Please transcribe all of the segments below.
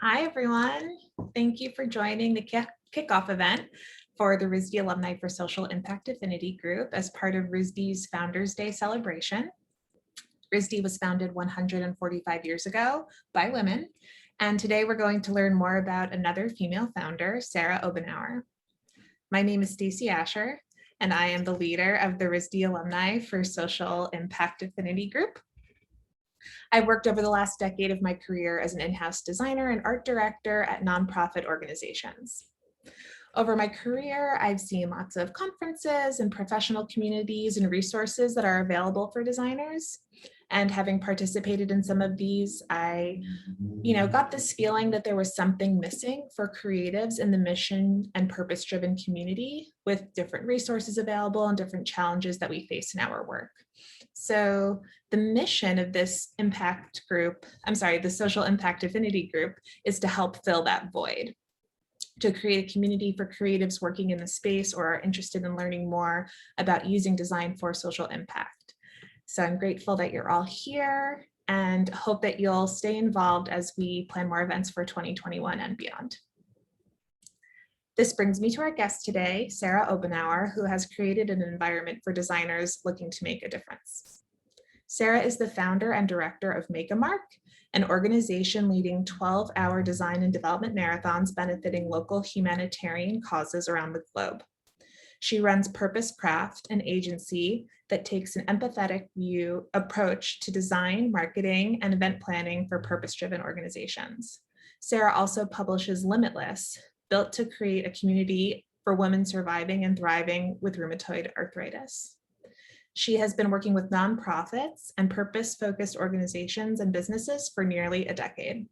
Hi, everyone. Thank you for joining the kickoff event for the RISD Alumni for Social Impact Affinity Group as part of RISD's Founders Day celebration. RISD was founded 145 years ago by women, and today we're going to learn more about another female founder, Sarah Obenauer. My name is Stacey Ascher, and I am the leader of the RISD Alumni for Social Impact Affinity Group. I've worked over the last decade of my career as an in-house designer and art director at nonprofit organizations. Over my career, I've seen lots of conferences and professional communities and resources that are available for designers. And having participated in some of these, I got this feeling that there was something missing for creatives in the mission and purpose-driven community with different resources available and different challenges that we face in our work. So the mission of this the Social Impact Affinity Group, is to help fill that void, to create a community for creatives working in the space or are interested in learning more about using design for social impact. So I'm grateful that you're all here and hope that you'll stay involved as we plan more events for 2021 and beyond. This brings me to our guest today, Sarah Obenauer, who has created an environment for designers looking to make a difference. Sarah is the founder and director of Makeathon, an organization leading 12-hour design and development marathons benefiting local humanitarian causes around the globe. She runs Purpose Craft, an agency that takes an empathetic approach to design, marketing, and event planning for purpose-driven organizations. Sarah also publishes Limitless, built to create a community for women surviving and thriving with rheumatoid arthritis. She has been working with nonprofits and purpose-focused organizations and businesses for nearly a decade.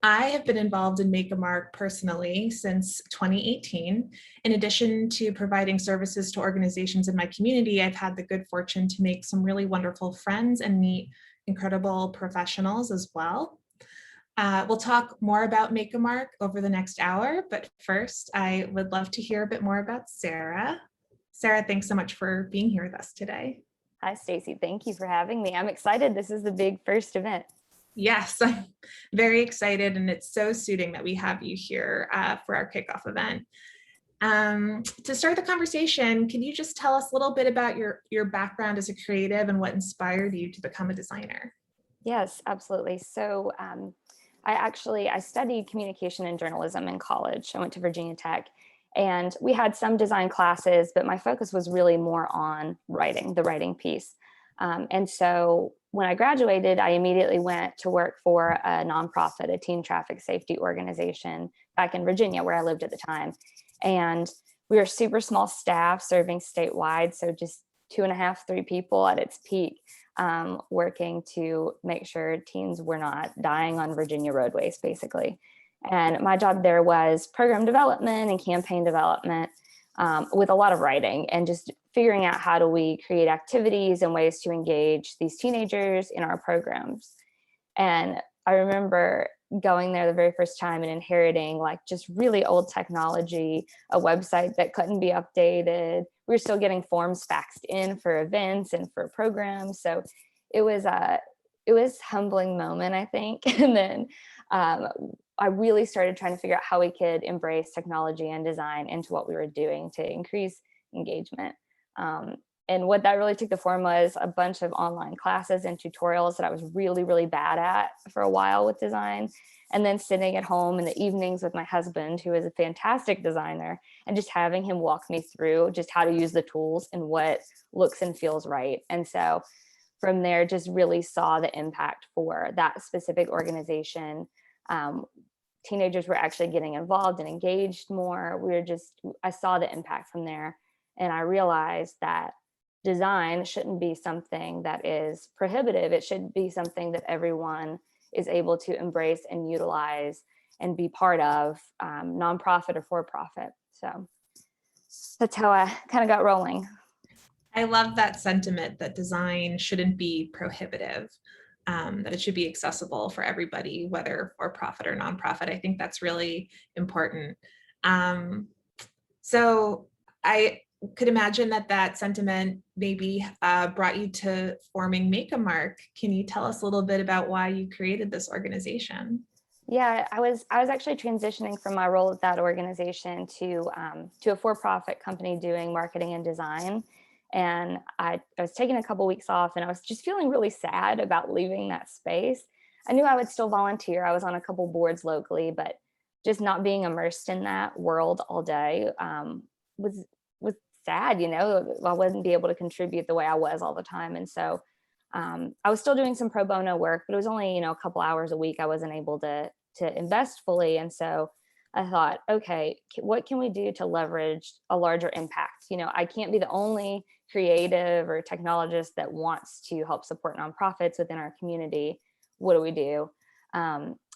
I have been involved in Makeathon personally since 2018. In addition to providing services to organizations in my community, I've had the good fortune to make some really wonderful friends and meet incredible professionals as well. We'll talk more about Makeathon over the next hour, but first I would love to hear a bit more about Sarah. Sarah, thanks so much for being here with us today. Hi, Stacey. Thank you for having me. I'm excited. This is the big first event. Yes, I'm very excited, and it's so suiting that we have you here for our kickoff event. To start the conversation, can you just tell us a little bit about your background as a creative and what inspired you to become a designer? Yes, absolutely. So I studied communication and journalism in college. I went to Virginia Tech, and we had some design classes, but my focus was really more on writing, the writing piece. And so when I graduated, I immediately went to work for a nonprofit, a teen traffic safety organization back in Virginia, where I lived at the time. And we were super small staff serving statewide, so just 2.5, 3 people at its peak, working to make sure teens were not dying on Virginia roadways, basically. And my job there was program development and campaign development, with a lot of writing and just figuring out how do we create activities and ways to engage these teenagers in our programs. And I remember going there the very first time and inheriting like just really old technology, a website that couldn't be updated. We were still getting forms faxed in for events and for programs. So it was a humbling moment, I think. And then I really started trying to figure out how we could embrace technology and design into what we were doing to increase engagement. And what that really took the form was a bunch of online classes and tutorials that I was really, really bad at for a while with design. And then sitting at home in the evenings with my husband, who is a fantastic designer, and just having him walk me through just how to use the tools and what looks and feels right. And so from there, just really saw the impact for that specific organization. Teenagers were actually getting involved and engaged more. I saw the impact from there. And I realized that design shouldn't be something that is prohibitive. It should be something that everyone is able to embrace and utilize and be part of, nonprofit or for-profit. So that's how I kind of got rolling. I love that sentiment that design shouldn't be prohibitive, that it should be accessible for everybody, whether for-profit or nonprofit. I think that's really important. So I could imagine that that sentiment maybe brought you to forming Make a Mark. Can you tell us a little bit about why you created this organization? Yeah, I was actually transitioning from my role at that organization to a for-profit company doing marketing and design. And I was taking a couple weeks off, and I was just feeling really sad about leaving that space. I knew I would still volunteer. I was on a couple boards locally, but just not being immersed in that world all day was sad. I wouldn't be able to contribute the way I was all the time. And so I was still doing some pro bono work, but it was only, a couple hours a week. I wasn't able to invest fully. And so I thought, okay, what can we do to leverage a larger impact? I can't be the only creative or technologist that wants to help support nonprofits within our community. What do we do?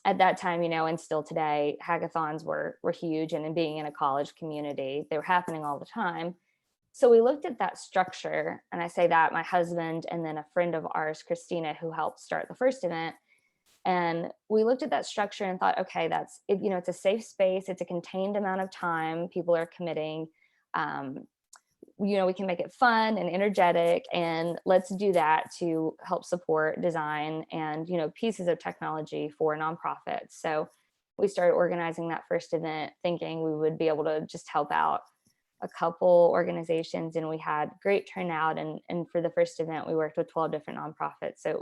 At that time, and still today, hackathons were huge. And in being in a college community, they were happening all the time. So we looked at that structure, and I say that my husband and then a friend of ours, Christina, who helped start the first event. And we looked at that structure and thought, okay, that's it, it's a safe space. It's a contained amount of time. People are committing. We can make it fun and energetic, and let's do that to help support design and, pieces of technology for nonprofits. So we started organizing that first event thinking we would be able to just help out a couple organizations, and we had great turnout. And for the first event, we worked with 12 different nonprofits. So it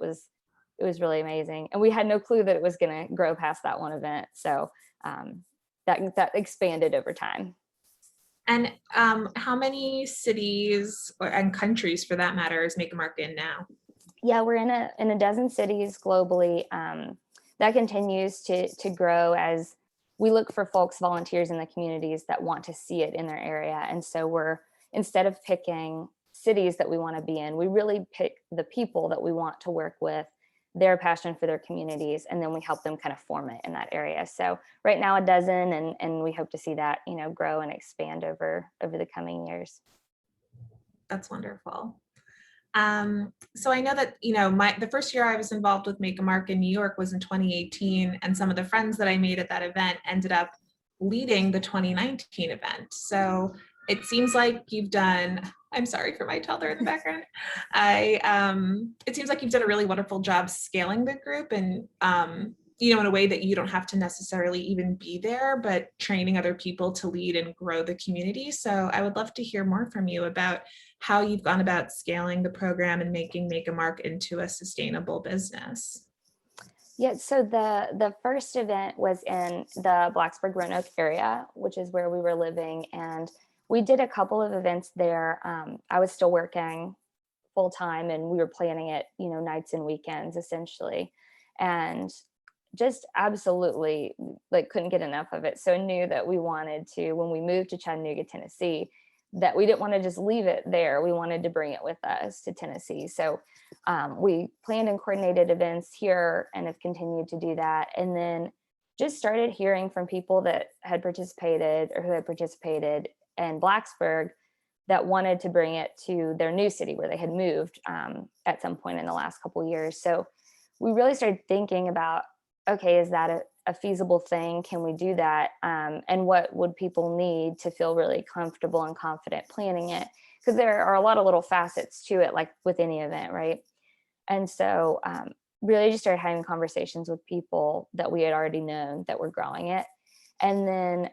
was really amazing. And we had no clue that it was going to grow past that one event. So that expanded over time. And how many cities and countries, for that matter, is Make a Mark in now? Yeah, we're in a dozen cities globally. That continues to grow as we look for folks, volunteers in the communities that want to see it in their area. And so instead of picking cities that we want to be in, we really pick the people that we want to work with, their passion for their communities, and then we help them kind of form it in that area. So right now a dozen, and we hope to see that, grow and expand over the coming years. That's wonderful. So I know that, the first year I was involved with Make a Mark in New York was in 2018, and some of the friends that I made at that event ended up leading the 2019 event. So it seems like you've done, I'm sorry for my toddler in the background. It seems like you've done a really wonderful job scaling the group and, in a way that you don't have to necessarily even be there, but training other people to lead and grow the community. So I would love to hear more from you about how you've gone about scaling the program and making Make a Mark into a sustainable business. Yeah, so the first event was in the Blacksburg Roanoke area, which is where we were living. And we did a couple of events there. I was still working full time, and we were planning it, nights and weekends essentially. And just absolutely couldn't get enough of it. So I knew that we wanted to, when we moved to Chattanooga, Tennessee, that we didn't want to just leave it there. We wanted to bring it with us to Tennessee. So we planned and coordinated events here and have continued to do that. And then just started hearing from people that had participated or who had participated in Blacksburg that wanted to bring it to their new city where they had moved at some point in the last couple of years. So we really started thinking about, okay, is that a feasible thing? Can we do that? And what would people need to feel really comfortable and confident planning it? Because there are a lot of little facets to it, like with any event, right? And so really just started having conversations with people that we had already known that were growing it. And then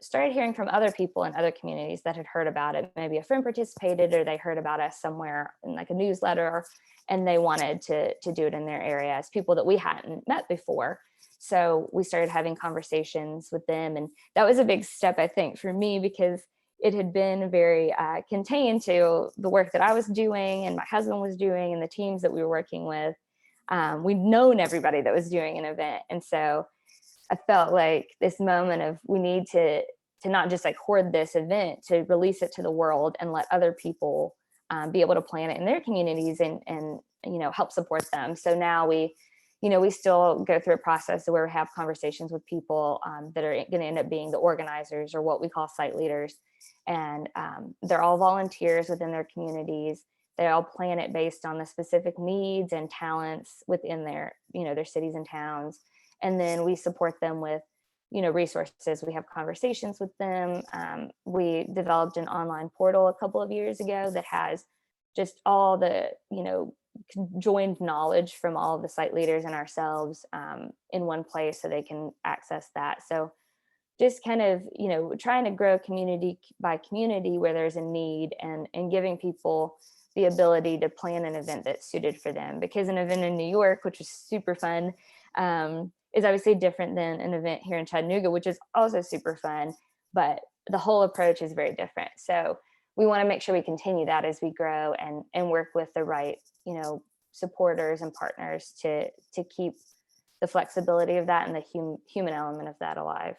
started hearing from other people in other communities that had heard about it. Maybe a friend participated, or they heard about us somewhere in like a newsletter, and they wanted to do it in their area as people that we hadn't met before. So we started having conversations with them. And that was a big step, I think, for me, because it had been very contained to the work that I was doing and my husband was doing and the teams that we were working with. We'd known everybody that was doing an event. And so I felt like this moment of we need to not just hoard this event, to release it to the world and let other people be able to plan it in their communities and help support them. So now we still go through a process where we have conversations with people that are going to end up being the organizers, or what we call site leaders. And they're all volunteers within their communities. They all plan it based on the specific needs and talents within their cities and towns. And then we support them with resources. We have conversations with them. We developed an online portal a couple of years ago that has just all the, joined knowledge from all of the site leaders and ourselves in one place so they can access that. So just kind of, trying to grow community by community where there's a need, and giving people the ability to plan an event that's suited for them, because an event in New York, which is super fun, is obviously different than an event here in Chattanooga, which is also super fun, but the whole approach is very different. So we want to make sure we continue that as we grow, and work with the right, supporters and partners to keep the flexibility of that and the human element of that alive.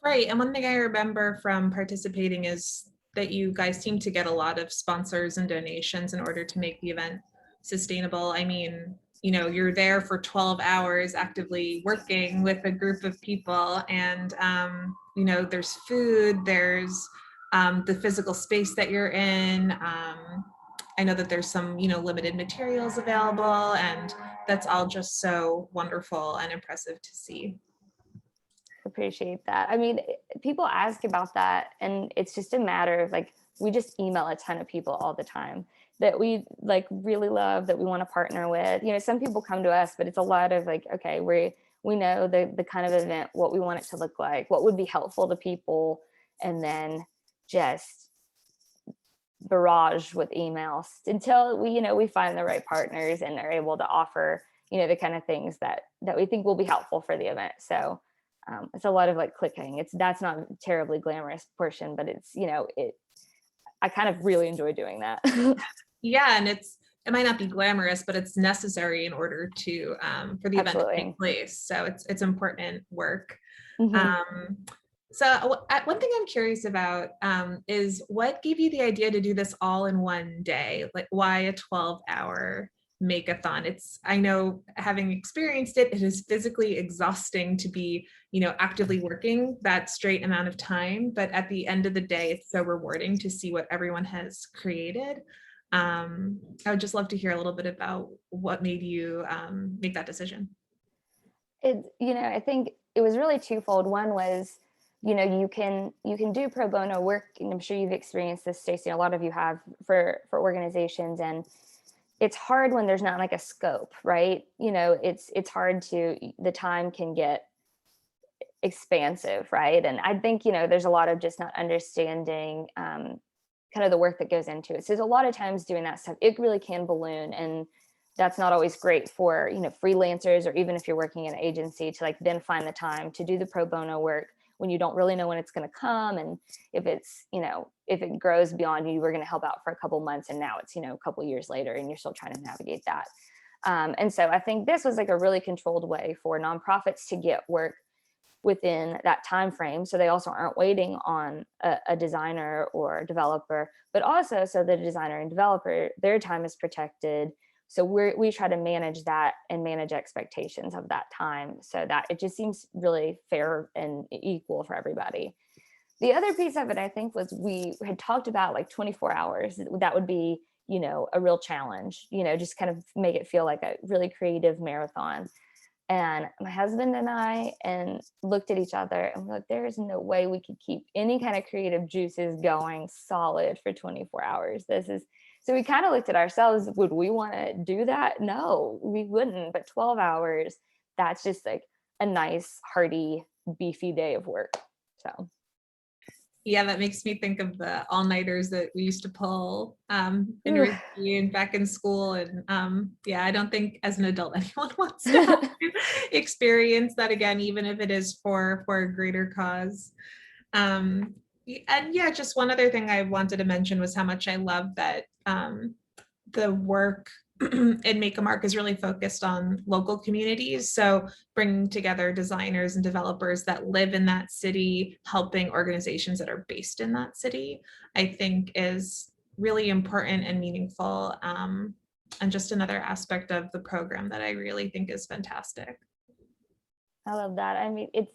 Right. And one thing I remember from participating is that you guys seem to get a lot of sponsors and donations in order to make the event sustainable. I mean, you're there for 12 hours actively working with a group of people, and, there's food, there's the physical space that you're in. I know that there's some, limited materials available, and that's all just so wonderful and impressive to see. Appreciate that. I mean, people ask about that, and it's just a matter of we just email a ton of people all the time that we really love, that we want to partner with. Some people come to us, but it's a lot of okay, we know the kind of event, what we want it to look like, what would be helpful to people, and then just barrage with emails until we find the right partners and are able to offer the kind of things that we think will be helpful for the event. So it's a lot of clicking. That's not a terribly glamorous portion, but it's I kind of really enjoy doing that. Yeah, and it might not be glamorous, but it's necessary in order to for the event to take place. So it's important work. Mm-hmm. So one thing I'm curious about is what gave you the idea to do this all in one day? Why a 12-hour Makeathon? I know, having experienced it, it is physically exhausting to be, actively working that straight amount of time. But at the end of the day, it's so rewarding to see what everyone has created. I would just love to hear a little bit about what made you make that decision. I think it was really twofold. One was, you can do pro bono work, and I'm sure you've experienced this, Stacey. A lot of you have, for organizations, and it's hard when there's not a scope, right? It's hard the time can get expansive, right? And I think there's a lot of just not understanding kind of the work that goes into it. So there's a lot of times doing that stuff, it really can balloon, and that's not always great for freelancers, or even if you're working in an agency, to then find the time to do the pro bono work when you don't really know when it's going to come, and if it's if it grows beyond you were going to help out for a couple months, and now it's a couple years later and you're still trying to navigate that. And so I think this was a really controlled way for nonprofits to get work within that time frame, so they also aren't waiting on a designer or developer, but also so the designer and developer, their time is protected. So we try to manage that and manage expectations of that time, so that it just seems really fair and equal for everybody. The other piece of it, I think, was we had talked about 24 hours. That would be, a real challenge, just kind of make it feel like a really creative marathon. And my husband and I looked at each other and we're like, there is no way we could keep any kind of creative juices going solid for 24 hours. So we kind of looked at ourselves, would we want to do that? No, we wouldn't. But 12 hours, that's just a nice, hearty, beefy day of work. So. Yeah, that makes me think of the all-nighters that we used to pull in RISD and back in school. And I don't think as an adult anyone wants to have to experience that again, even if it is for a greater cause. And just one other thing I wanted to mention was how much I love that the work in Make a Mark is really focused on local communities. So bringing together designers and developers that live in that city, helping organizations that are based in that city, I think is really important and meaningful. And just another aspect of the program that I really think is fantastic. I love that. I mean, I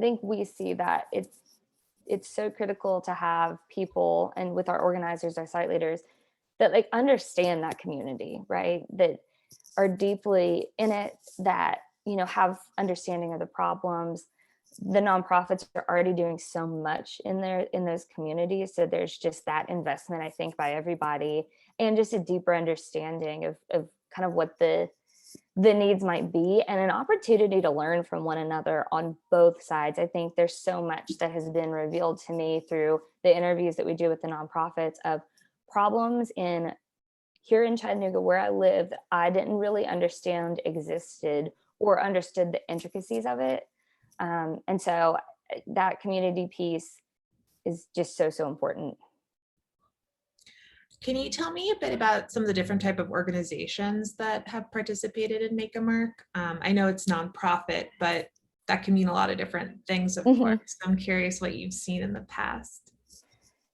think we see that it's so critical to have people, and with our organizers, our site leaders, that understand that community, right? That are deeply in it, that, have understanding of the problems, the nonprofits are already doing so much in those communities. So there's just that investment, I think, by everybody, and just a deeper understanding of kind of what the needs might be, and an opportunity to learn from one another on both sides. I think there's so much that has been revealed to me through the interviews that we do with the nonprofits of problems here in Chattanooga where I live that I didn't really understand existed or understood the intricacies of it. And so that community piece is just so important. Can you tell me a bit about some of the different type of organizations that have participated in Make a Mark? I know it's nonprofit, but that can mean a lot of different things, of Mhm. course. I'm curious what you've seen in the past.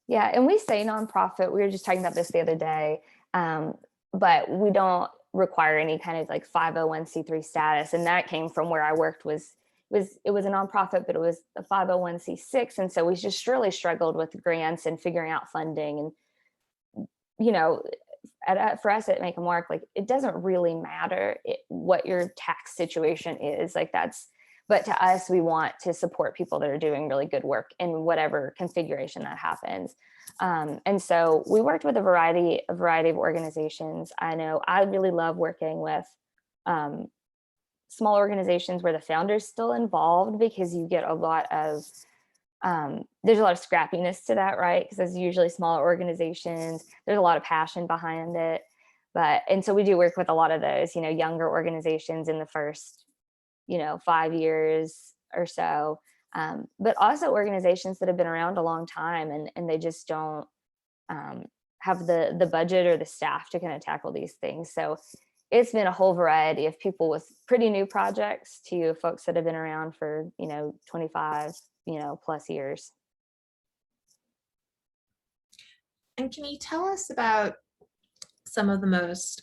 Yeah, and we say nonprofit. We were just talking about this the other day, but we don't require any kind of like 501c3 status, and that came from where I worked. It was a nonprofit, but it was a 501c6, and so we just really struggled with grants and figuring out funding. And you know, for us at Make a Mark, like it doesn't really matter what your tax situation is. Like but to us, we want to support people that are doing really good work in whatever configuration that happens. And so we worked with a variety of organizations. I know I really love working with small organizations where the founder's still involved, because you get a lot of there's a lot of scrappiness to that, right? Because there's usually smaller organizations. There's a lot of passion behind it. And so we do work with a lot of those, younger organizations in the first, 5 years or so. But also organizations that have been around a long time, and they just don't have the budget or the staff to kind of tackle these things. So it's been a whole variety of people with pretty new projects to folks that have been around for, 25, plus years. And can you tell us about some of the most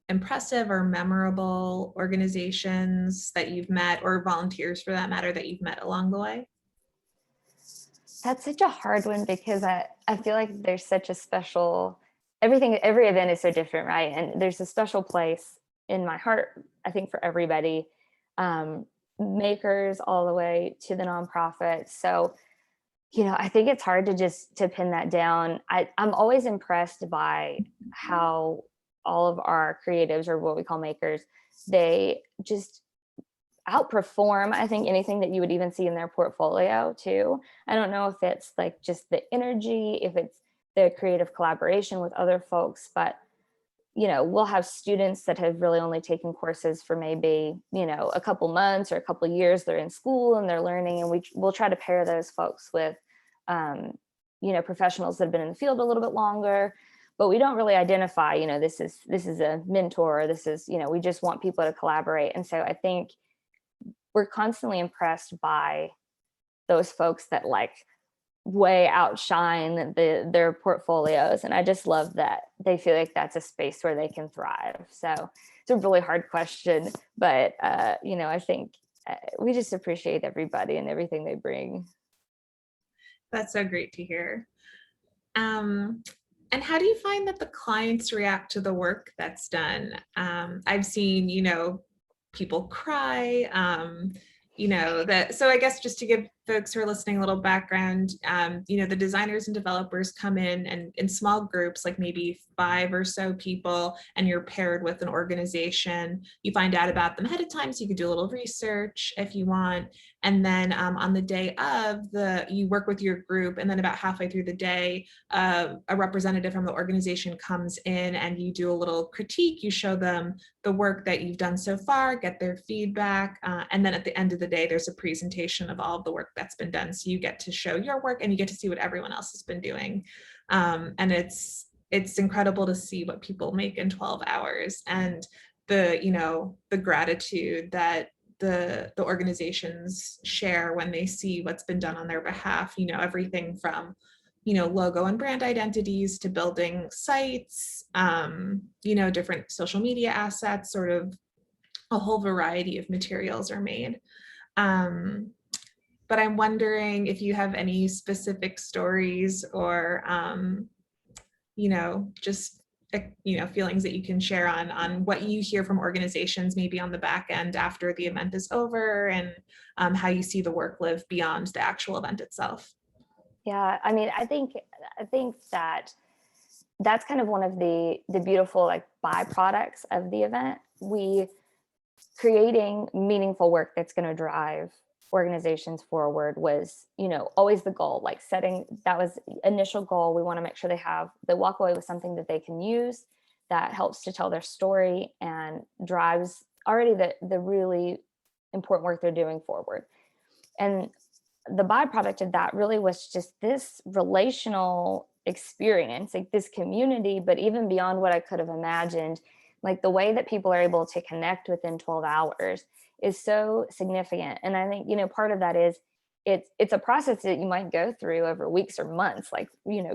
impressive or memorable organizations that you've met, or volunteers for that matter, that you've met along the way? That's such a hard one, because I feel like there's such a special, every event is so different, right? And there's a special place in my heart, I think, for everybody, makers all the way to the nonprofits. So, I think it's hard to pin that down. I'm always impressed by how all of our creatives, or what we call makers, they just outperform, I think, anything that you would even see in their portfolio too. I don't know if it's like just the energy, if it's the creative collaboration with other folks, but we'll have students that have really only taken courses for maybe, a couple months or a couple years. They're in school and they're learning, and we'll try to pair those folks with, professionals that have been in the field a little bit longer. But we don't really identify, this is a mentor, or this is, we just want people to collaborate. And so I think we're constantly impressed by those folks that like way outshine their portfolios. And I just love that they feel like that's a space where they can thrive. So it's a really hard question, but I think we just appreciate everybody and everything they bring. That's so great to hear. And how do you find that the clients react to the work that's done? I've seen, people cry, so I guess just to give folks who are listening a little background, the designers and developers come in, and in small groups, like maybe 5 or so people, and you're paired with an organization. You find out about them ahead of time, so you can do a little research if you want. And then on the day of, you work with your group, and then about halfway through the day, a representative from the organization comes in, and you do a little critique. You show them the work that you've done so far, get their feedback, and then at the end of the day, there's a presentation of all of the work that's been done. So you get to show your work, and you get to see what everyone else has been doing. And it's incredible to see what people make in 12 hours, and the gratitude that the organizations share when they see what's been done on their behalf. Everything from logo and brand identities to building sites, different social media assets, sort of a whole variety of materials are made. But I'm wondering if you have any specific stories, or just feelings that you can share on what you hear from organizations, maybe on the back end after the event is over, and how you see the work live beyond the actual event itself. Yeah, I mean, I think that that's kind of one of the beautiful like byproducts of the event. We creating meaningful work that's going to drive organizations forward was, always the goal. Like that was initial goal. We want to make sure they walk away with something that they can use, that helps to tell their story and drives already the really important work they're doing forward. And the byproduct of that really was just this relational experience, like this community, but even beyond what I could have imagined. Like the way that people are able to connect within 12 hours is so significant. And I think, part of that is it's a process that you might go through over weeks or months, like,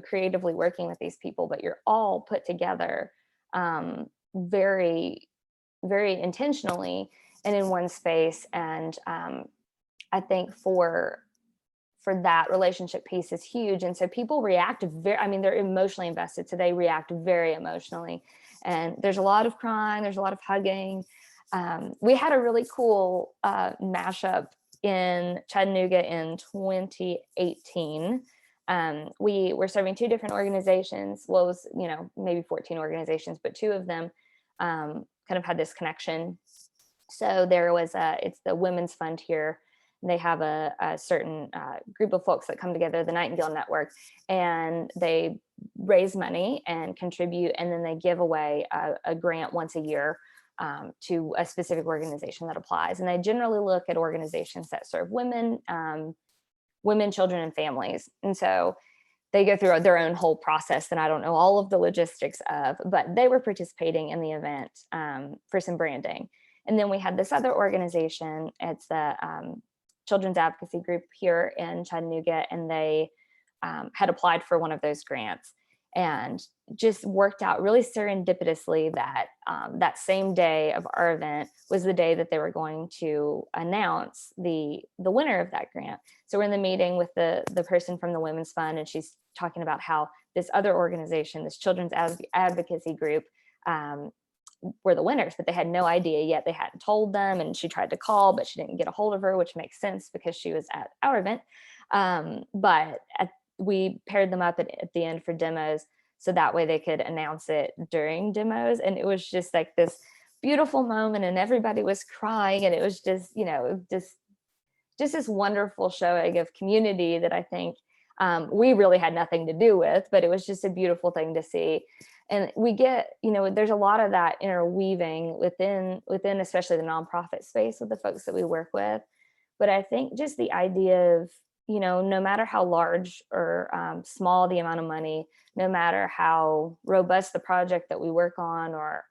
creatively working with these people, but you're all put together very, very intentionally and in one space. And I think for that relationship piece is huge. And so people react they're emotionally invested. So they react very emotionally. And there's a lot of crying, there's a lot of hugging. We had a really cool mashup in Chattanooga in 2018. We were serving two different organizations. Well, it was, maybe 14 organizations, but two of them kind of had this connection. So there was it's the Women's Fund here. They have a certain group of folks that come together, the Nightingale Network, and they raise money and contribute, and then they give away a grant once a year to a specific organization that applies. And they generally look at organizations that serve women, children, and families. And so they go through their own whole process that I don't know all of the logistics of, but they were participating in the event for some branding. And then we had this other organization, it's the children's advocacy group here in Chattanooga, and they had applied for one of those grants, and just worked out really serendipitously that that same day of our event was the day that they were going to announce the winner of that grant. So we're in the meeting with the person from the Women's Fund, and she's talking about how this other organization, this children's advocacy group, were the winners, but they had no idea yet. They hadn't told them, and she tried to call, but she didn't get a hold of her, which makes sense because she was at our event. We paired them up at the end for demos, so that way they could announce it during demos. And it was just like this beautiful moment, and everybody was crying, and it was just, just this wonderful showing of community that I think we really had nothing to do with, but it was just a beautiful thing to see. And we get, there's a lot of that interweaving within especially the nonprofit space with the folks that we work with. But I think just the idea of, no matter how large or small the amount of money, no matter how robust the project that we work on, or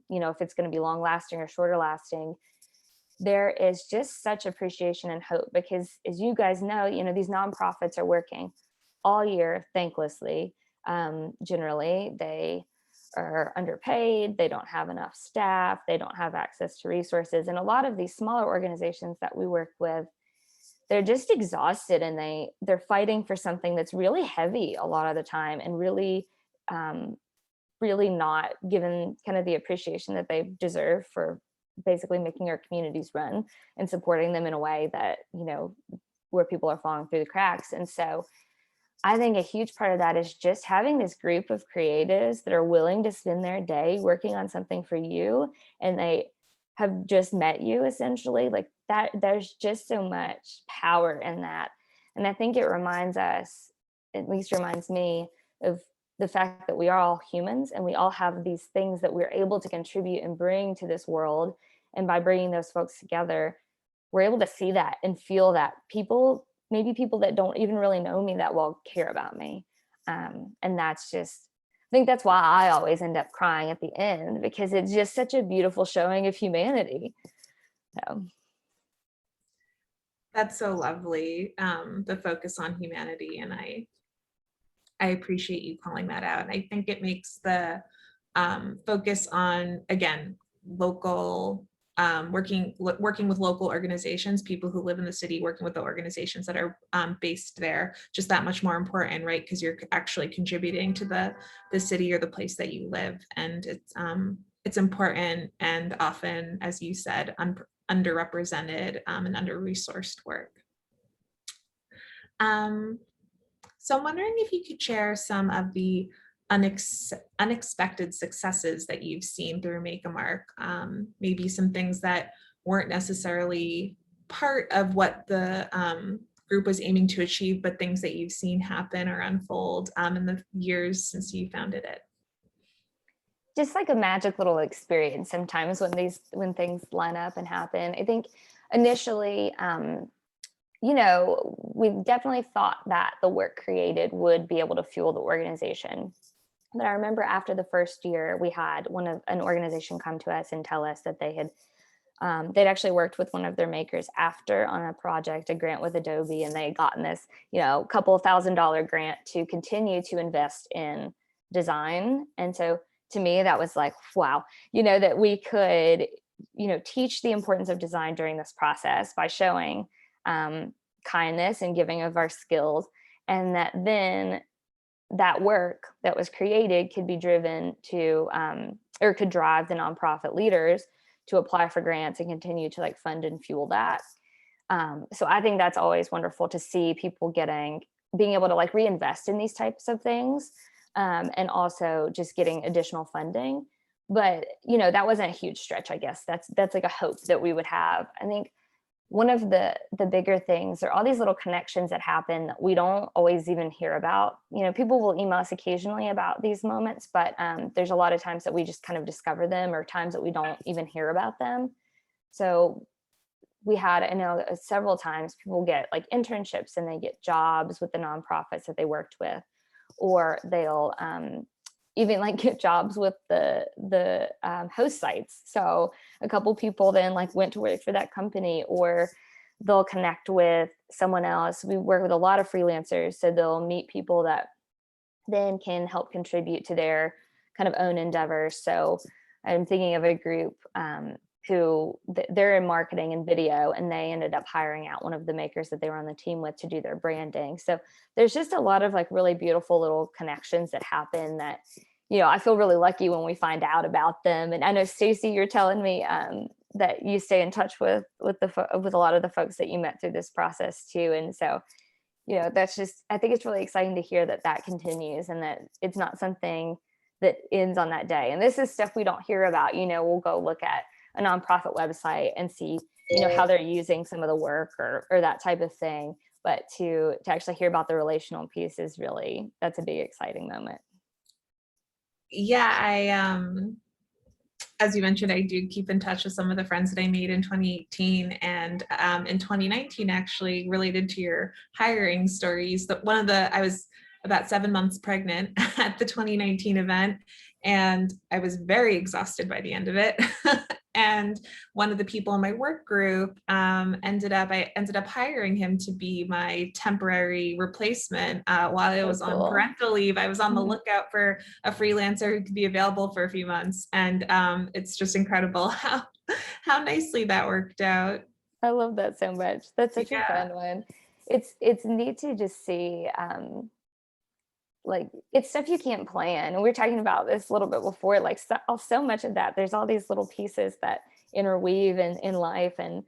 if it's going to be long lasting or shorter lasting, there is just such appreciation and hope, because as you guys know, these nonprofits are working all year thanklessly. Generally, they are underpaid, they don't have enough staff, they don't have access to resources. And a lot of these smaller organizations that we work with, they're just exhausted, and they're fighting for something that's really heavy a lot of the time, and really, really not given kind of the appreciation that they deserve for basically making our communities run and supporting them in a way that, where people are falling through the cracks. And so I think a huge part of that is just having this group of creatives that are willing to spend their day working on something for you, and they have just met you essentially. Like that, there's just so much power in that. And I think it reminds us, at least reminds me, of the fact that we are all humans, and we all have these things that we're able to contribute and bring to this world. And by bringing those folks together, we're able to see that and feel that maybe people that don't even really know me that well care about me. And that's just, I think that's why I always end up crying at the end, because it's just such a beautiful showing of humanity. So. That's so lovely, the focus on humanity. And I appreciate you calling that out. And I think it makes the focus on, again, local working with local organizations, people who live in the city, working with the organizations that are based there, just that much more important, right? Because you're actually contributing to the city or the place that you live, and it's important and often, as you said, underrepresented and under-resourced work. So I'm wondering if you could share some of the unexpected successes that you've seen through Make a Mark, maybe some things that weren't necessarily part of what the group was aiming to achieve, but things that you've seen happen or unfold in the years since you founded it. Just like a magic little experience sometimes when things line up and happen. I think initially, you know, we definitely thought that the work created would be able to fuel the organization. But I remember after the first year, we had an organization come to us and tell us that they'd actually worked with one of their makers after on a project, a grant with Adobe, and they had gotten this, you know, couple of $1,000 grant to continue to invest in design. And so to me, that was like, wow, you know, that we could, you know, teach the importance of design during this process by showing kindness and giving of our skills, and that then that work that was created could be driven to or could drive the nonprofit leaders to apply for grants and continue to like fund and fuel that. So I think that's always wonderful to see people being able to like reinvest in these types of things, and also just getting additional funding. But you know, that wasn't a huge stretch. I guess that's like a hope that we would have. I think one of the bigger things are all these little connections that happen that we don't always even hear about. You know, people will email us occasionally about these moments, but there's a lot of times that we just kind of discover them, or times that we don't even hear about them. So we had, I know several times people get like internships and they get jobs with the nonprofits that they worked with, or they'll even like get jobs with the host sites. So a couple people then like went to work for that company, or they'll connect with someone else. We work with a lot of freelancers, so they'll meet people that then can help contribute to their kind of own endeavors. So I'm thinking of a group who they're in marketing and video, and they ended up hiring out one of the makers that they were on the team with to do their branding. So there's just a lot of like really beautiful little connections that happen that, you know, I feel really lucky when we find out about them. And I know, Stacey, you're telling me that you stay in touch with a lot of the folks that you met through this process too. And so, you know, that's just, I think it's really exciting to hear that continues, and that it's not something that ends on that day. And this is stuff we don't hear about. You know, we'll go look at a nonprofit website and see, you know, how they're using some of the work or that type of thing. But to actually hear about the relational piece is really, that's a big exciting moment. Yeah, I as you mentioned, I do keep in touch with some of the friends that I made in 2018, and in 2019, actually, related to your hiring stories, that I was about 7 months pregnant at the 2019 event, and I was very exhausted by the end of it. And one of the people in my work group I ended up hiring him to be my temporary replacement while I was on parental leave. I was on the lookout for a freelancer who could be available for a few months, and it's just incredible how nicely that worked out. I love that so much. That's such a fun one. It's neat to just see. Like, it's stuff you can't plan. And we were talking about this a little bit before, like so much of that, there's all these little pieces that interweave in life, and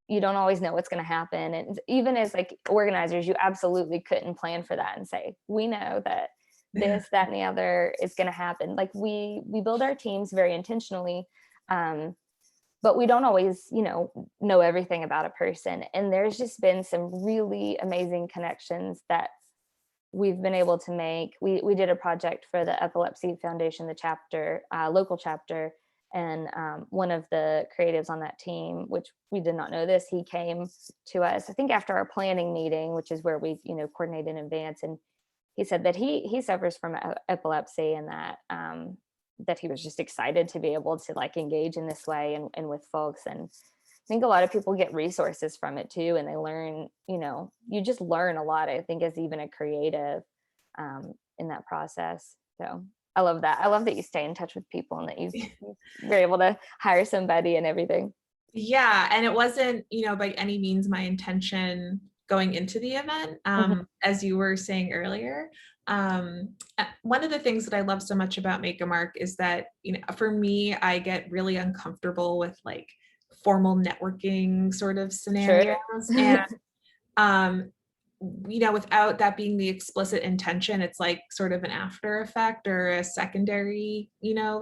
you don't always know what's going to happen. And even as like organizers, you absolutely couldn't plan for that and say, we know that this, that, and the other is going to happen. Like we build our teams very intentionally, but we don't always, you know everything about a person. And there's just been some really amazing connections that we've been able to make. We did a project for the Epilepsy Foundation, the chapter, local chapter, and one of the creatives on that team, which we did not know this, he came to us, I think after our planning meeting, which is where we, you know, coordinate in advance. And he said that he suffers from epilepsy, and that he was just excited to be able to like engage in this way and with folks. And I think a lot of people get resources from it too, and they learn, you know, you just learn a lot, I think, as even a creative in that process. So I love that. I love that you stay in touch with people and that you were able to hire somebody and everything. Yeah, and it wasn't, by any means my intention going into the event, Mhm. as you were saying earlier. One of the things that I love so much about Make a Mark is that, for me, I get really uncomfortable with like formal networking sort of Sure. scenarios. And um, without that being the explicit intention, it's like sort of an after effect or a secondary,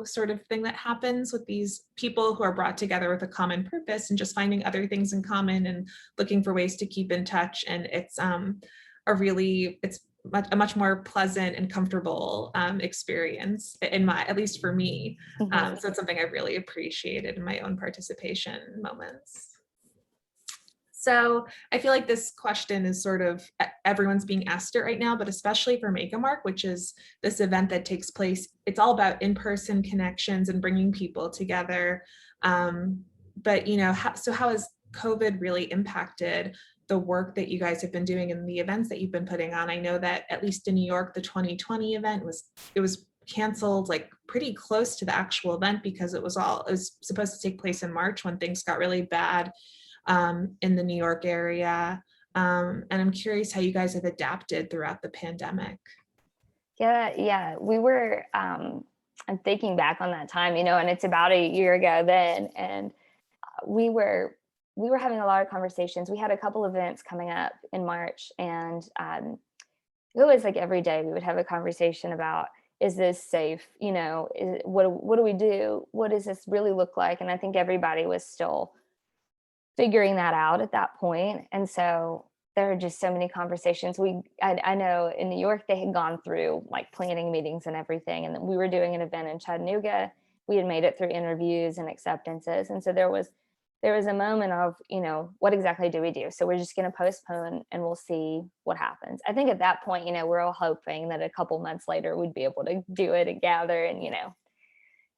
sort of thing that happens with these people who are brought together with a common purpose and just finding other things in common and looking for ways to keep in touch. And it's a much more pleasant and comfortable experience at least for me. Mhm. So it's something I've really appreciated in my own participation moments. So I feel like this question is sort of everyone's being asked it right now, but especially for Make a Mark, which is this event that takes place. It's all about in-person connections and bringing people together. But how has COVID really impacted the work that you guys have been doing and the events that you've been putting on? I know that at least in New York, the 2020 event was canceled like pretty close to the actual event because it was supposed to take place in March when things got really bad in the New York area. And I'm curious how you guys have adapted throughout the pandemic. Yeah. We were, I'm thinking back on that time, and it's about a year ago then. And we were having a lot of conversations. We had a couple events coming up in March, and it was like every day we would have a conversation about, is this safe? What do we do? What does this really look like? And I think everybody was still figuring that out at that point. And so there are just so many conversations. I know in New York, they had gone through like planning meetings and everything. And we were doing an event in Chattanooga. We had made it through interviews and acceptances. And so there was a moment of, what exactly do we do? So we're just going to postpone and we'll see what happens. I think at that point, we're all hoping that a couple months later we'd be able to do it and gather. And,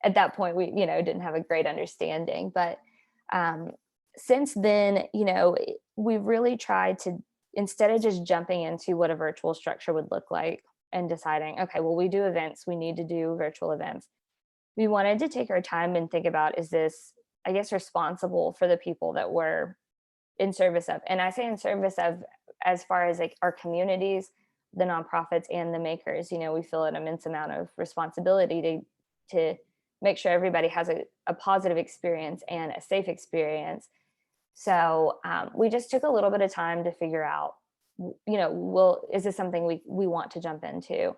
at that point we, didn't have a great understanding. But since then, we've really tried to, instead of just jumping into what a virtual structure would look like and deciding, okay, well, we do events, we need to do virtual events. We wanted to take our time and think about, is this, I guess, responsible for the people that we're in service of? And I say in service of, as far as like our communities, the nonprofits and the makers, we feel an immense amount of responsibility to make sure everybody has a positive experience and a safe experience. So we just took a little bit of time to figure out, is this something we want to jump into?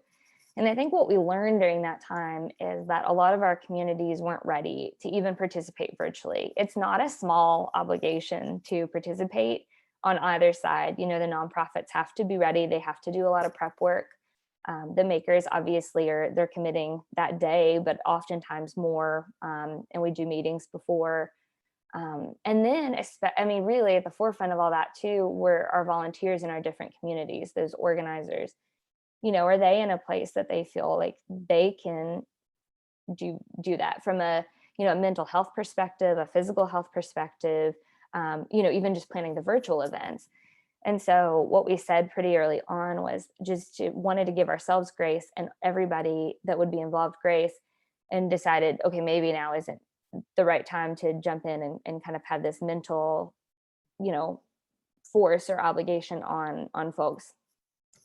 And I think what we learned during that time is that a lot of our communities weren't ready to even participate virtually. It's not a small obligation to participate on either side. The nonprofits have to be ready. They have to do a lot of prep work. The makers obviously they're committing that day, but oftentimes more. And we do meetings before. And then, really at the forefront of all that too, were our volunteers in our different communities, those organizers. Are they in a place that they feel like they can do that from a mental health perspective, a physical health perspective, even just planning the virtual events. And so what we said pretty early on was just wanted to give ourselves grace and everybody that would be involved grace, and decided, okay, maybe now isn't the right time to jump in and kind of have this mental, force or obligation on folks.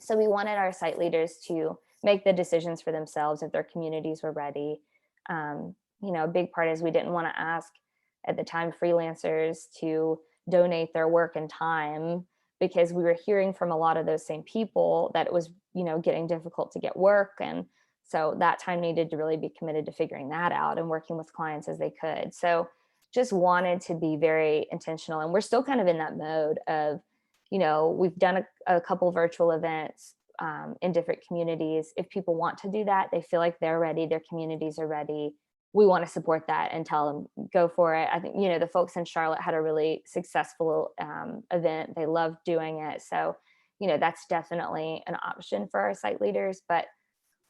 So we wanted our site leaders to make the decisions for themselves if their communities were ready. A big part is we didn't want to ask at the time freelancers to donate their work and time, because we were hearing from a lot of those same people that it was, getting difficult to get work. And so that time needed to really be committed to figuring that out and working with clients as they could. So just wanted to be very intentional. And we're still kind of in that mode of, we've done a couple virtual events in different communities. If people want to do that, they feel like they're ready, their communities are ready, we want to support that and tell them, go for it. I think, the folks in Charlotte had a really successful event. They loved doing it. So, that's definitely an option for our site leaders. But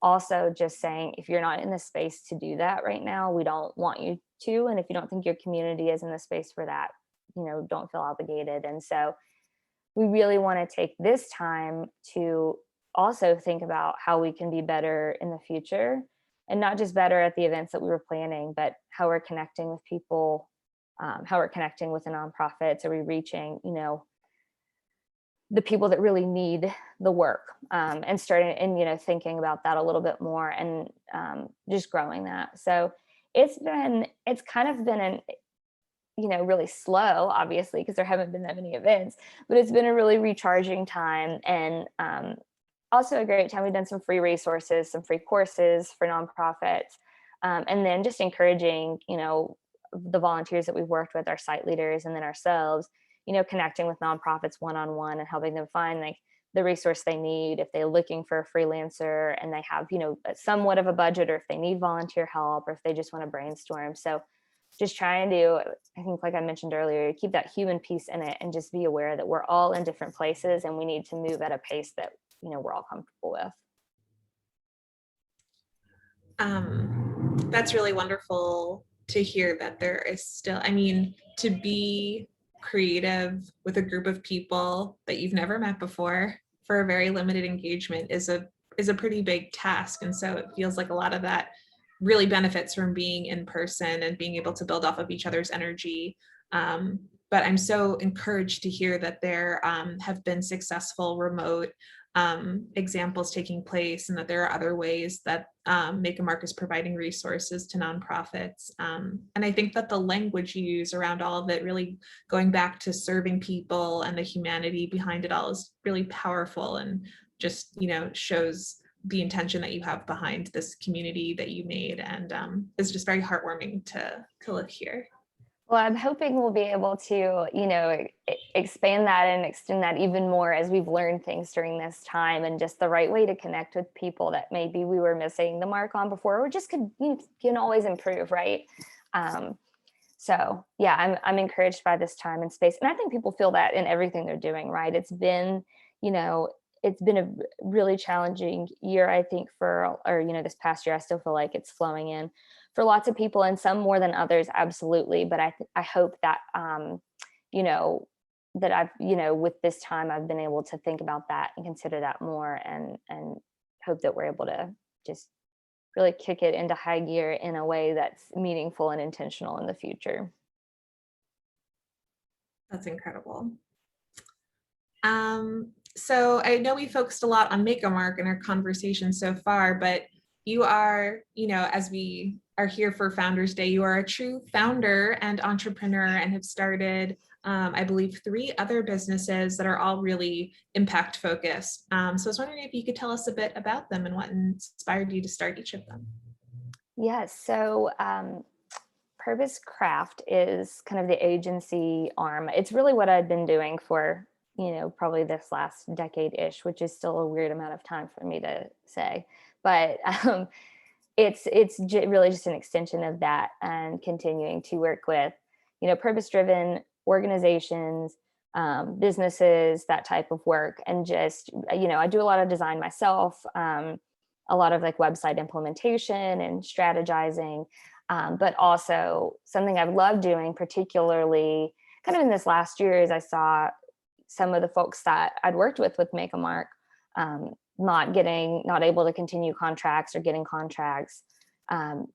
also just saying, if you're not in the space to do that right now, we don't want you to. And if you don't think your community is in the space for that, don't feel obligated. And so we really want to take this time to also think about how we can be better in the future. and not just better at the events that we were planning, but how we're connecting with people, how we're connecting with the nonprofits. Are we reaching, the people that really need the work, and starting and, thinking about that a little bit more, and just growing that. So it's kind of been really slow, obviously, because there haven't been that many events, but it's been a really recharging time, and also a great time. We've done some free resources, some free courses for nonprofits, and then just encouraging, the volunteers that we've worked with, our site leaders, and then ourselves, connecting with nonprofits one-on-one and helping them find like the resource they need if they're looking for a freelancer and they have, somewhat of a budget, or if they need volunteer help, or if they just want to brainstorm. So just trying to, I think, like I mentioned earlier, keep that human piece in it, and just be aware that we're all in different places and we need to move at a pace that, we're all comfortable with. That's really wonderful to hear that there is still, I mean, to be creative with a group of people that you've never met before for a very limited engagement is a pretty big task. And so it feels like a lot of that really benefits from being in person and being able to build off of each other's energy. But I'm so encouraged to hear that there have been successful remote examples taking place, and that there are other ways that Makeamark is providing resources to nonprofits. And I think that the language you use around all of it, really going back to serving people and the humanity behind it all, is really powerful, and just, shows the intention that you have behind this community that you made, and is just very heartwarming to live here. Well, I'm hoping we'll be able to, expand that and extend that even more as we've learned things during this time, and just the right way to connect with people that maybe we were missing the mark on before, or just can always improve, right? So yeah, I'm encouraged by this time and space, and I think people feel that in everything they're doing, right? It's been a really challenging year, I think, this past year. I still feel like it's flowing in for lots of people, and some more than others, absolutely. But I hope that, that I've, with this time, I've been able to think about that and consider that more, and hope that we're able to just really kick it into high gear in a way that's meaningful and intentional in the future. That's incredible. So I know we focused a lot on Makeamark in our conversation so far, but you are, as we are here for Founders Day, you are a true founder and entrepreneur, and have started, I believe, 3 other businesses that are all really impact focused. So I was wondering if you could tell us a bit about them and what inspired you to start each of them. Yes. So Purpose Craft is kind of the agency arm. It's really what I've been doing for, probably this last decade-ish, which is still a weird amount of time for me to say. But it's really just an extension of that, and continuing to work with, purpose-driven organizations, businesses, that type of work. And just, I do a lot of design myself, a lot of like website implementation and strategizing, but also something I've loved doing, particularly kind of in this last year, is I saw some of the folks that I'd worked with Makeamark, not able to continue contracts or getting contracts,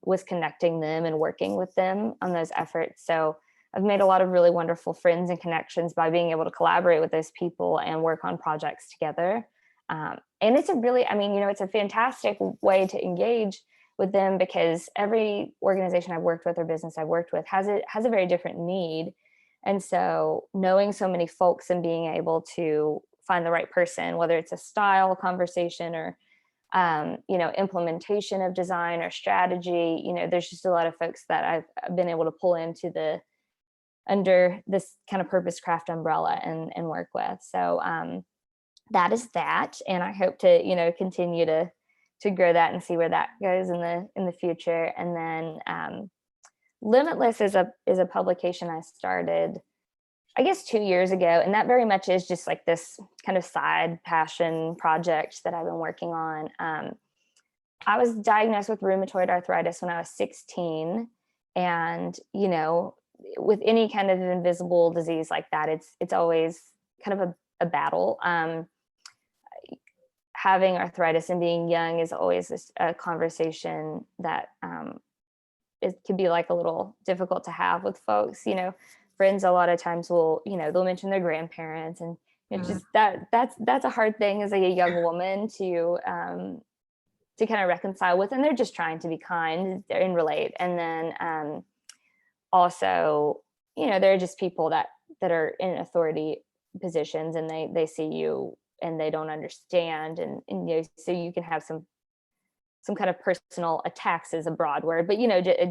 was connecting them and working with them on those efforts. So I've made a lot of really wonderful friends and connections by being able to collaborate with those people and work on projects together. And it's it's a fantastic way to engage with them, because every organization I've worked with or business I've worked with has a very different need. And so knowing so many folks and being able to find the right person, whether it's a style conversation or, implementation of design or strategy, there's just a lot of folks that I've been able to pull under this kind of Purpose Craft umbrella and work with. So that is that. And I hope to, continue to grow that and see where that goes in the future. And then Limitless is a publication I started, I guess, 2 years ago. And that very much is just like this kind of side passion project that I've been working on. I was diagnosed with rheumatoid arthritis when I was 16. And, with any kind of invisible disease like that, it's always kind of a battle. having arthritis and being young is always a conversation that it can be like a little difficult to have with folks. Friends a lot of times will, they'll mention their grandparents, and it's just that's a hard thing as a young woman to kind of reconcile with, and they're just trying to be kind and relate. And then also, there are just people that are in authority positions, and they see you and they don't understand, and so you can have some kind of personal attacks is a broad word, but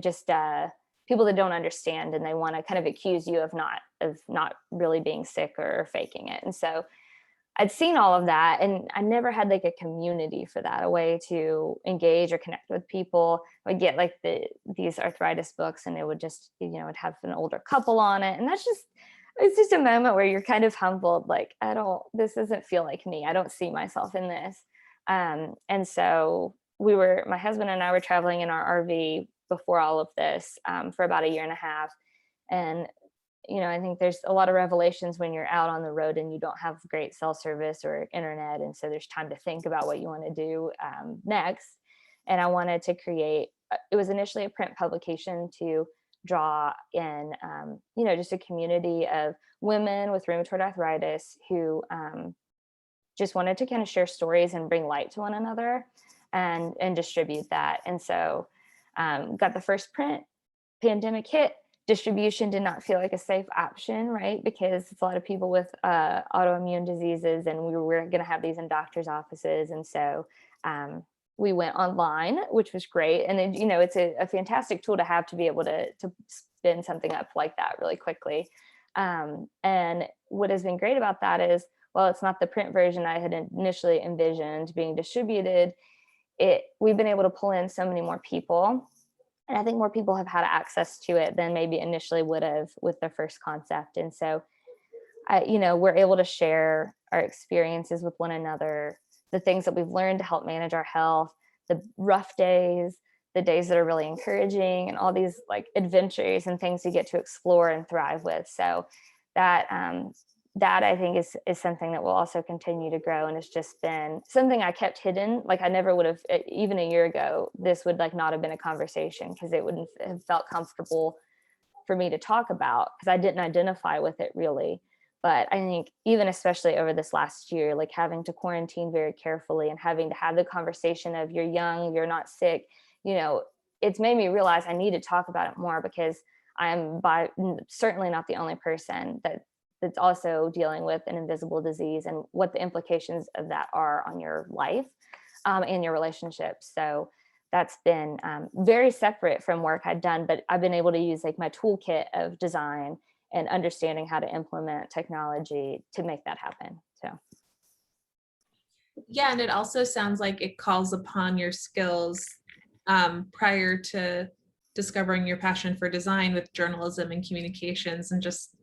just people that don't understand, and they want to kind of accuse you of not really being sick or faking it. And so I'd seen all of that, and I never had like a community for that, a way to engage or connect with people. I would get like these arthritis books, and it would just, it'd have an older couple on it. And it's just a moment where you're kind of humbled, like, this doesn't feel like me. I don't see myself in this. And so my husband and I were traveling in our RV before all of this for about a year and a half. And I think there's a lot of revelations when you're out on the road and you don't have great cell service or internet. And so there's time to think about what you want to do next. And I wanted to create, it was initially a print publication to draw in, just a community of women with rheumatoid arthritis who just wanted to kind of share stories and bring light to one another and distribute that. And so got the first print, pandemic hit. Distribution did not feel like a safe option, right? Because it's a lot of people with autoimmune diseases, and we were going to have these in doctors' offices. And so we went online, which was great. And then, it's a fantastic tool to have to be able to spin something up like that really quickly. And what has been great about that is, well, it's not the print version I had initially envisioned being distributed. We've been able to pull in so many more people. And I think more people have had access to it than maybe initially would have with the first concept. And so, we're able to share our experiences with one another, the things that we've learned to help manage our health, the rough days, the days that are really encouraging, and all these like adventures and things you get to explore and thrive with. So that I think is something that will also continue to grow. And it's just been something I kept hidden. Like I never would have, even a year ago, this would like not have been a conversation, because it wouldn't have felt comfortable for me to talk about, because I didn't identify with it really. But I think even especially over this last year, like having to quarantine very carefully and having to have the conversation of you're young, you're not sick, it's made me realize I need to talk about it more, because I am certainly not the only person that's also dealing with an invisible disease, and what the implications of that are on your life and your relationships. So that's been very separate from work I'd done, but I've been able to use like my toolkit of design and understanding how to implement technology to make that happen. So. Yeah, and it also sounds like it calls upon your skills prior to discovering your passion for design with journalism and communications, and just,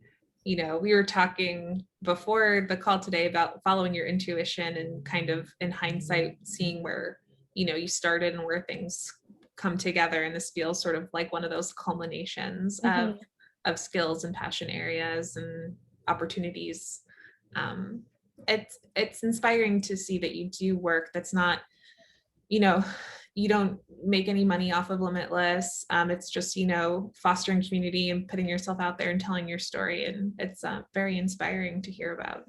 we were talking before the call today about following your intuition and kind of in hindsight seeing where, you started and where things come together. And this feels sort of like one of those culminations of skills and passion areas and opportunities. It's inspiring to see that you do work that's not, you don't make any money off of Limitless. It's just, fostering community and putting yourself out there and telling your story. And it's very inspiring to hear about.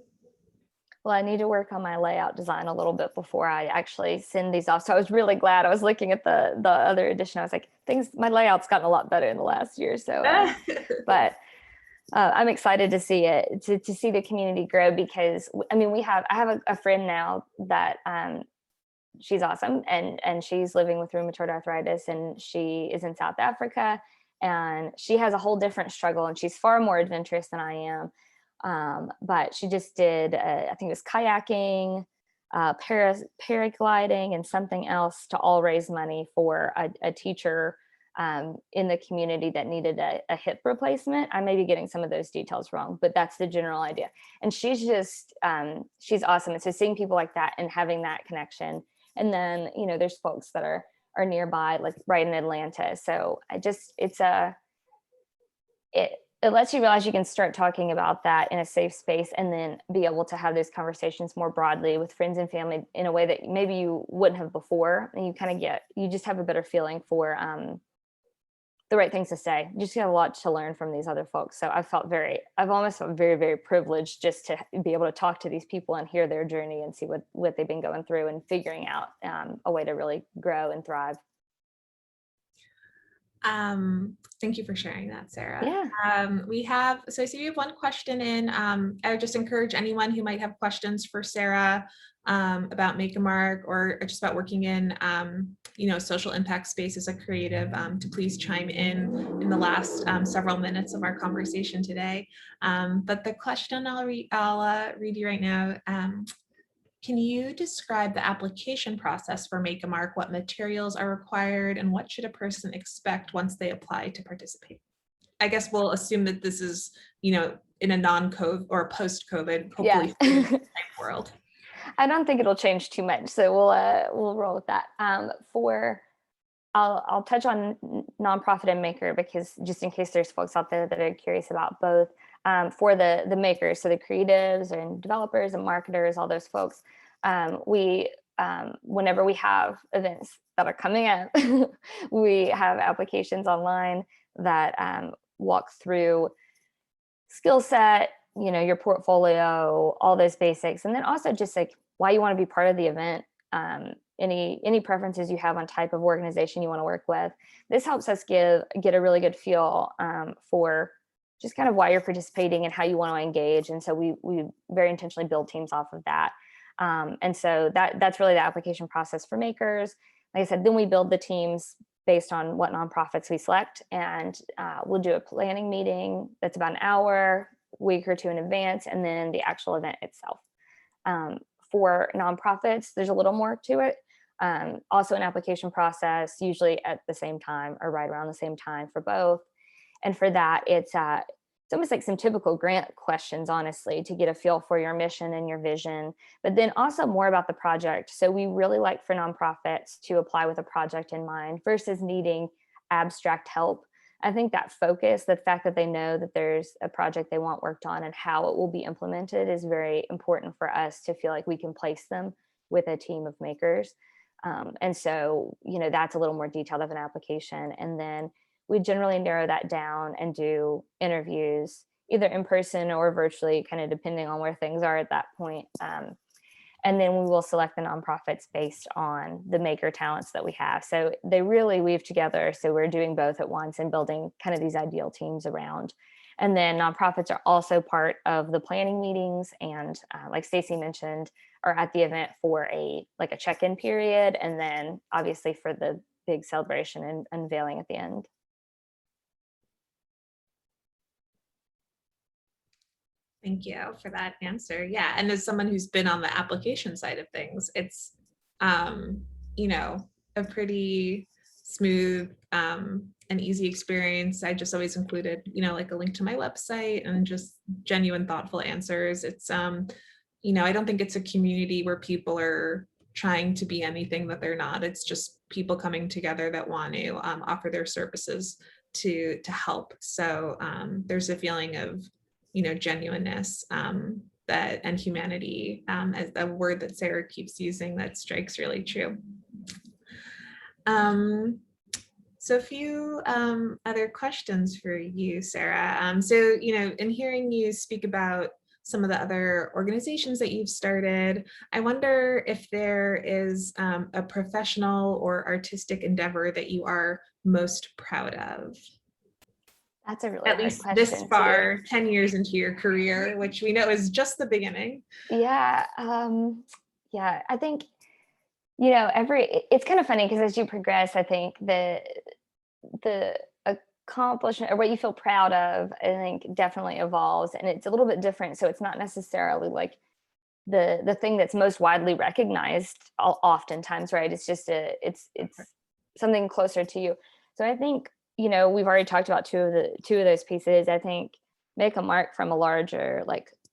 Well, I need to work on my layout design a little bit before I actually send these off. So I was really glad. I was looking at the other edition. I was like, my layout's gotten a lot better in the last year. So, but I'm excited to see it, to see the community grow, because I have a friend now that she's awesome, and she's living with rheumatoid arthritis, and she is in South Africa, and she has a whole different struggle, and she's far more adventurous than I am. But she just did, I think it was kayaking, paragliding, and something else to all raise money for a teacher in the community that needed a hip replacement. I may be getting some of those details wrong, but that's the general idea. And she's just, she's awesome. And so seeing people like that and having that connection. And then, there's folks that are nearby, like right in Atlanta. So it lets you realize you can start talking about that in a safe space, and then be able to have those conversations more broadly with friends and family in a way that maybe you wouldn't have before. And you just have a better feeling for the right things to say. You just have a lot to learn from these other folks. So I've almost felt very, very privileged just to be able to talk to these people and hear their journey and see what they've been going through and figuring out a way to really grow and thrive. Thank you for sharing that, Sarah. Yeah. I see we have one question in. I would just encourage anyone who might have questions for Sarah about Make a Mark, or just about working in, social impact space as a creative, to please chime in the last several minutes of our conversation today. But the question I'll read you right now. Can you describe the application process for Make a Mark? What materials are required, and what should a person expect once they apply to participate? I guess we'll assume that this is, in a non-COVID or post-COVID, hopefully, type world. I don't think it'll change too much, so we'll roll with that. I'll touch on nonprofit and maker, because just in case there's folks out there that are curious about both. For the makers, so the creatives and developers and marketers, all those folks, whenever we have events that are coming up, we have applications online that walk through skill set, your portfolio, all those basics, and then also just like why you want to be part of the event, any preferences you have on type of organization you want to work with. This helps us get a really good feel for just kind of why you're participating and how you want to engage. And so we very intentionally build teams off of that. And so that's really the application process for makers. Like I said, then we build the teams based on what nonprofits we select, and we'll do a planning meeting that's about an hour, week or two in advance, and then the actual event itself. For nonprofits, there's a little more to it. Also an application process, usually at the same time or right around the same time for both. And for that, it's almost like some typical grant questions, honestly, to get a feel for your mission and your vision, but then also more about the project. So we really like for nonprofits to apply with a project in mind versus needing abstract help. I think that focus, the fact that they know that there's a project they want worked on and how it will be implemented, is very important for us to feel like we can place them with a team of makers. And so, that's a little more detailed of an application. And then we generally narrow that down and do interviews either in person or virtually, kind of depending on where things are at that point. And then we will select the nonprofits based on the maker talents that we have. So they really weave together. So we're doing both at once and building kind of these ideal teams around. And then nonprofits are also part of the planning meetings, and like Stacey mentioned, are at the event for a check-in period, and then obviously for the big celebration and unveiling at the end. Thank you for that answer. Yeah, and as someone who's been on the application side of things, it's a pretty smooth and easy experience. I just always included like a link to my website and just genuine, thoughtful answers. It's I don't think it's a community where people are trying to be anything that they're not. It's just people coming together that want to offer their services to help. So there's a feeling of genuineness and humanity, as a word that Sarah keeps using that strikes really true. So a few other questions for you, Sarah. So in hearing you speak about some of the other organizations that you've started, I wonder if there is a professional or artistic endeavor that you are most proud of. That's a really at least hard this question far, 10 years into your career, which we know is just the beginning. Yeah. I think, it's kind of funny because as you progress, I think the accomplishment or what you feel proud of, I think definitely evolves, and it's a little bit different. So it's not necessarily like the thing that's most widely recognized oftentimes, right? It's just it's something closer to you. So I think, we've already talked about two of those pieces. I think Make a Mark from a larger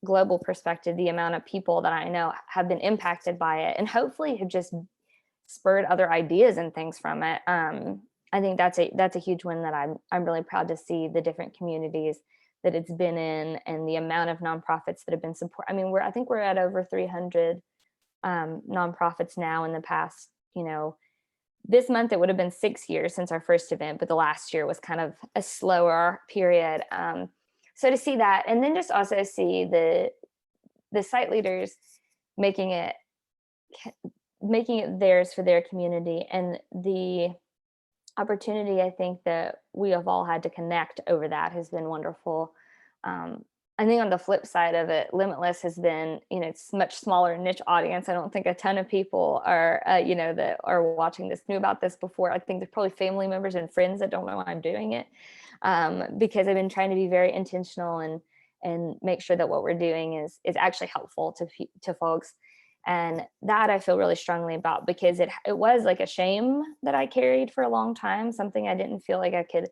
global perspective, the amount of people that I know have been impacted by it and hopefully have just spurred other ideas and things from it. I think that's a huge win that I'm really proud to see the different communities that it's been in, and the amount of nonprofits that have been support. I mean, I think we're at over 300 nonprofits now in the past, this month it would have been 6 years since our first event, but the last year was kind of a slower period. So to see that, and then just also see the site leaders making it theirs for their community, and the opportunity I think that we have all had to connect over that has been wonderful. I think on the flip side of it, Limitless has been, it's much smaller niche audience. I don't think a ton of people are, that are watching this knew about this before. I think there's probably family members and friends that don't know why I'm doing it, because I've been trying to be very intentional and make sure that what we're doing is actually helpful to folks. And that I feel really strongly about, because it was like a shame that I carried for a long time, something I didn't feel like I could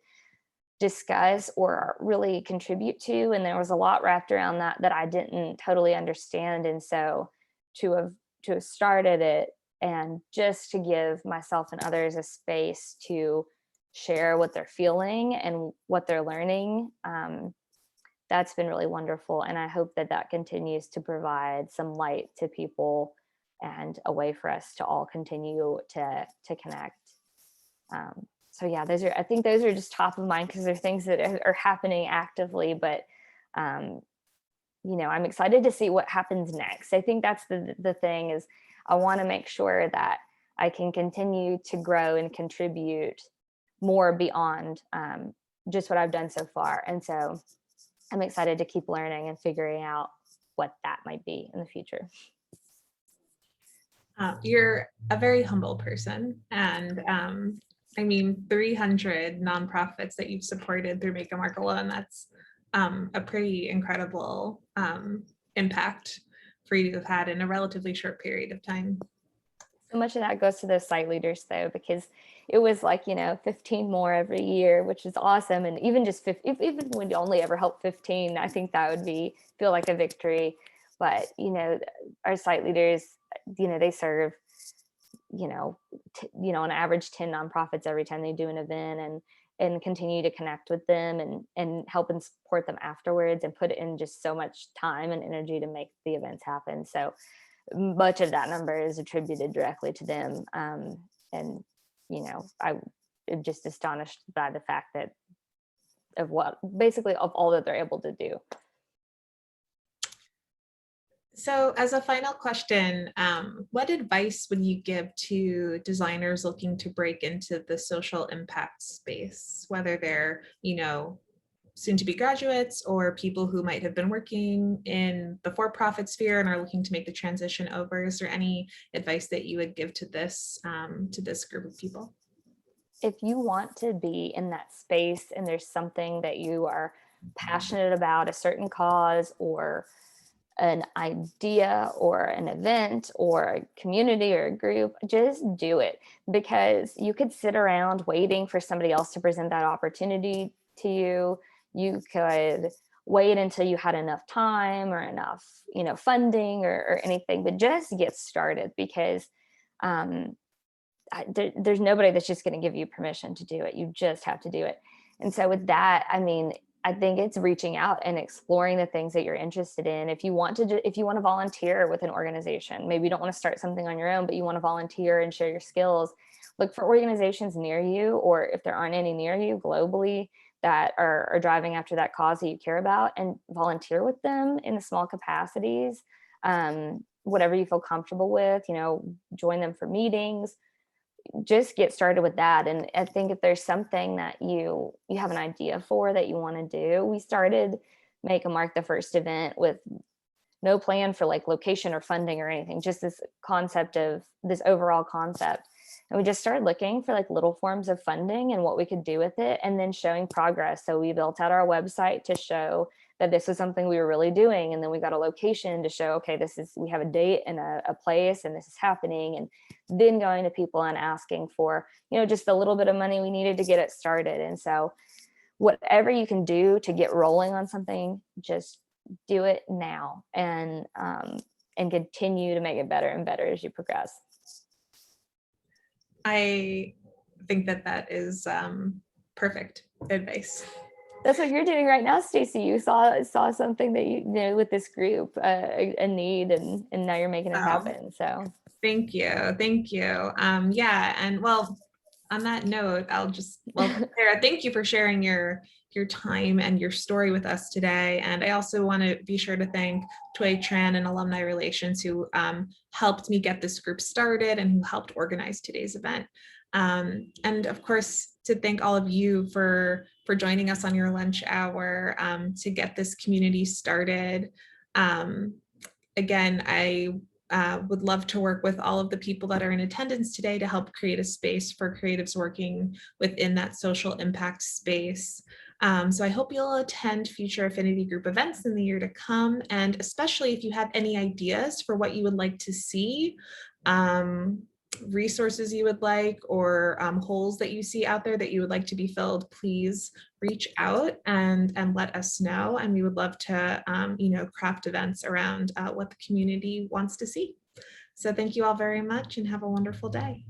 discuss or really contribute to. And there was a lot wrapped around that I didn't totally understand. And so to have started it, and just to give myself and others a space to share what they're feeling and what they're learning, that's been really wonderful. And I hope that continues to provide some light to people and a way for us to all continue to connect. So yeah, I think those are just top of mind, because they're things that are happening actively, but I'm excited to see what happens next. I think that's the thing, is I want to make sure that I can continue to grow and contribute more beyond just what I've done so far. And so I'm excited to keep learning and figuring out what that might be in the future. You're a very humble person, and 300 nonprofits that you've supported through Make a Mark alone, that's a pretty incredible impact for you to have had in a relatively short period of time. So much of that goes to those site leaders, though, because it was like, 15 more every year, which is awesome. And even just even when you only ever help 15, I think that would feel like a victory. But, our site leaders, they serve, on average 10 nonprofits every time they do an event, and continue to connect with them and help and support them afterwards, and put in just so much time and energy to make the events happen. So much of that number is attributed directly to them. I'm just astonished by the fact of all that they're able to do. So as a final question, what advice would you give to designers looking to break into the social impact space, whether they're, soon to be graduates or people who might have been working in the for-profit sphere and are looking to make the transition over? Is there any advice that you would give to this group of people? If you want to be in that space and there's something that you are passionate about, a certain cause or an idea or an event or a community or a group, just do it, because you could sit around waiting for somebody else to present that opportunity to you. You could wait until you had enough time or enough, funding or anything, but just get started, because there's nobody that's just going to give you permission to do it. You just have to do it. And so with that, I think it's reaching out and exploring the things that you're interested in. If you want to volunteer with an organization, maybe you don't want to start something on your own, but you want to volunteer and share your skills, look for organizations near you, or if there aren't any near you globally that are driving after that cause that you care about, and volunteer with them in small capacities, whatever you feel comfortable with, join them for meetings. Just get started with that. And I think if there's something that you have an idea for that you want to do, we started Make a Mark, the first event, with no plan for like location or funding or anything, just this overall concept. And we just started looking for like little forms of funding and what we could do with it, and then showing progress. So we built out our website to show that this was something we were really doing. And then we got a location to show, okay, we have a date and a place, and this is happening. And then going to people and asking for, just a little bit of money we needed to get it started. And so whatever you can do to get rolling on something, just do it now, and continue to make it better and better as you progress. I think that is perfect advice. That's what you're doing right now, Stacey. You saw something that you know with this group, a need, and now you're making it So happen. So thank you. Thank you. Yeah. And well, on that note, Sarah, thank you for sharing your time and your story with us today. And I also want to be sure to thank Toy Tran and Alumni Relations who helped me get this group started and who helped organize today's event. And of course, to thank all of you for joining us on your lunch hour to get this community started. Again, I would love to work with all of the people that are in attendance today to help create a space for creatives working within that social impact space. So I hope you'll attend future affinity group events in the year to come, and especially if you have any ideas for what you would like to see, resources you would like, or holes that you see out there that you would like to be filled, please reach out and let us know. And we would love to, craft events around what the community wants to see. So thank you all very much and have a wonderful day.